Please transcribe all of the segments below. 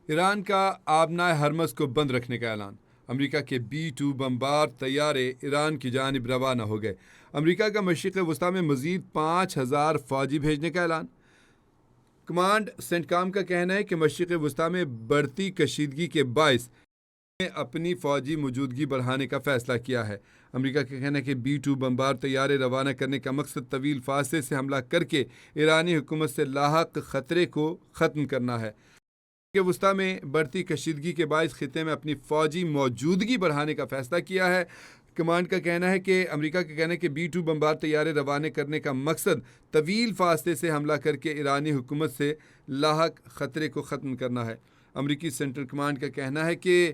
ایران کا آبنائے ہرمز کو بند رکھنے کا اعلان۔ امریکہ کے B-2 بمبار طیارے ایران کی جانب روانہ ہو گئے۔ امریکہ کا مشرق وسطیٰ میں مزید 5,000 فوجی بھیجنے کا اعلان۔ کمانڈ سینٹکام کا کہنا ہے کہ مشرق وسطیٰ میں بڑھتی کشیدگی کے باعث نے اپنی فوجی موجودگی بڑھانے کا فیصلہ کیا ہے۔ امریکہ کا کہنا ہے کہ B-2 بمبار طیارے روانہ کرنے کا مقصد طویل فاصلے سے حملہ کر کے ایرانی حکومت سے لاحق خطرے کو ختم کرنا ہے۔ مشرق وسطیٰ میں بڑھتی کشیدگی کے باعث خطے میں اپنی فوجی موجودگی بڑھانے کا فیصلہ کیا ہے۔ کمانڈ کا کہنا ہے کہ امریکہ کا کہنا ہے کہ B-2 بمبار طیارے روانہ کرنے کا مقصد طویل فاصلے سے حملہ کر کے ایرانی حکومت سے لاحق خطرے کو ختم کرنا ہے۔ امریکی سینٹرل کمانڈ کا کہنا ہے کہ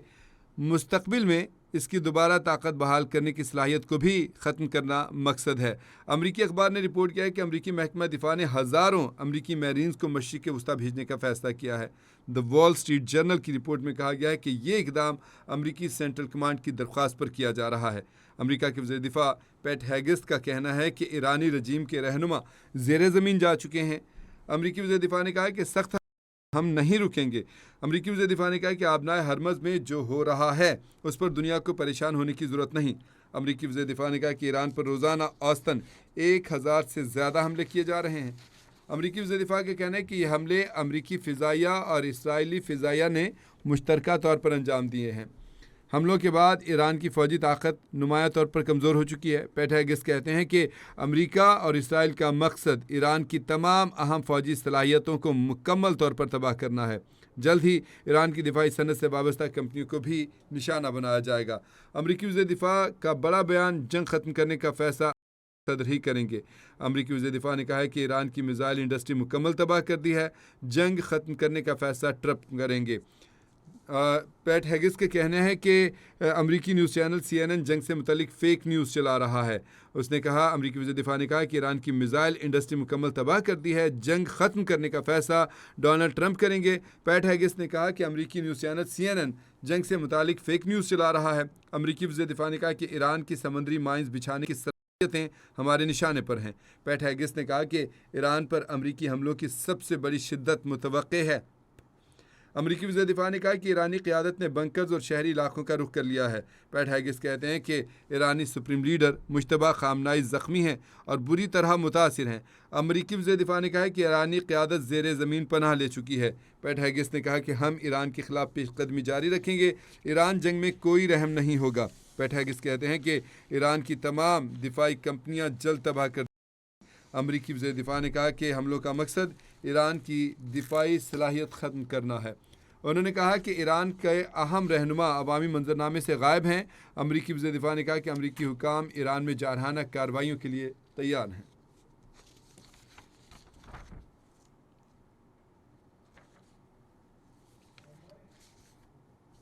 مستقبل میں اس کی دوبارہ طاقت بحال کرنے کی صلاحیت کو بھی ختم کرنا مقصد ہے۔ امریکی اخبار نے رپورٹ کیا ہے کہ امریکی محکمہ دفاع نے ہزاروں امریکی میرینز کو مشرق وسطیٰ بھیجنے کا فیصلہ کیا ہے۔ دی وال اسٹریٹ جرنل کی رپورٹ میں کہا گیا ہے کہ یہ اقدام امریکی سینٹرل کمانڈ کی درخواست پر کیا جا رہا ہے۔ امریکہ کے وزیر دفاع پیٹ ہیگسٹ کا کہنا ہے کہ ایرانی رجیم کے رہنما زیر زمین جا چکے ہیں۔ امریکی وزیر دفاع نے کہا کہ سخت ہم نہیں رکیں گے۔ امریکی وزیر دفاع نے کہا کہ آبنائے ہرمز میں جو ہو رہا ہے اس پر دنیا کو پریشان ہونے کی ضرورت نہیں۔ امریکی وزیر دفاع نے کہا کہ ایران پر روزانہ اوسطاً 1,000 سے زیادہ حملے کیے جا رہے ہیں۔ امریکی وزیر دفاع کا کہنا ہے کہ یہ حملے امریکی فضائیہ اور اسرائیلی فضائیہ نے مشترکہ طور پر انجام دیے ہیں۔ حملوں کے بعد ایران کی فوجی طاقت نمایاں طور پر کمزور ہو چکی ہے۔ پیٹ ہیگس کہتے ہیں کہ امریکہ اور اسرائیل کا مقصد ایران کی تمام اہم فوجی صلاحیتوں کو مکمل طور پر تباہ کرنا ہے۔ جلد ہی ایران کی دفاعی صنعت سے وابستہ کمپنیوں کو بھی نشانہ بنایا جائے گا۔ امریکی وزیر دفاع کا بڑا بیان جنگ ختم کرنے کا فیصلہ صدر ہی کریں گے۔ امریکی وزیر دفاع نے کہا ہے کہ ایران کی میزائل انڈسٹری مکمل تباہ کر دی ہے، جنگ ختم کرنے کا فیصلہ ٹرمپ کریں گے۔ پیٹ ہیگس کے کہنا ہے کہ امریکی نیوز چینل CNN جنگ سے متعلق فیک نیوز چلا رہا ہے۔ اس نے کہا امریکی وزیر دفاع نے کہا کہ ایران کی میزائل انڈسٹری مکمل تباہ کر دی ہے، جنگ ختم کرنے کا فیصلہ ڈونلڈ ٹرمپ کریں گے۔ پیٹ ہیگس نے کہا کہ امریکی نیوز چینل CNN جنگ سے متعلق فیک نیوز چلا رہا ہے۔ امریکی وزیر دفاع نے کہا کہ ایران کی سمندری مائنز بچھانے کی صلاحیتیں ہمارے نشانے پر ہیں۔ پیٹ ہیگس نے کہا کہ ایران پر امریکی حملوں کی سب سے بڑی شدت متوقع ہے۔ امریکی وزیر دفاع نے کہا کہ ایرانی قیادت نے بنکرز اور شہری علاقوں کا رخ کر لیا ہے۔ پیٹ ہیگس کہتے ہیں کہ ایرانی سپریم لیڈر مجتبیٰ خامنائی زخمی ہیں اور بری طرح متاثر ہیں۔ امریکی وزیر دفاع نے کہا کہ ایرانی قیادت زیر زمین پناہ لے چکی ہے۔ پیٹ ہیگس نے کہا کہ ہم ایران کے خلاف پیش قدمی جاری رکھیں گے، ایران جنگ میں کوئی رحم نہیں ہوگا۔ پیٹ ہیگس کہتے ہیں کہ ایران کی تمام دفاعی کمپنیاں جلد تباہ کر امریکی وزیر دفاع نے کہا کہ حملوں کا مقصد ایران کی دفاعی صلاحیت ختم کرنا ہے۔ انہوں نے کہا کہ ایران کے اہم رہنما عوامی منظرنامے سے غائب ہیں۔ امریکی وزیر دفاع نے کہا کہ امریکی حکام ایران میں جارحانہ کارروائیوں کے لیے تیار ہیں۔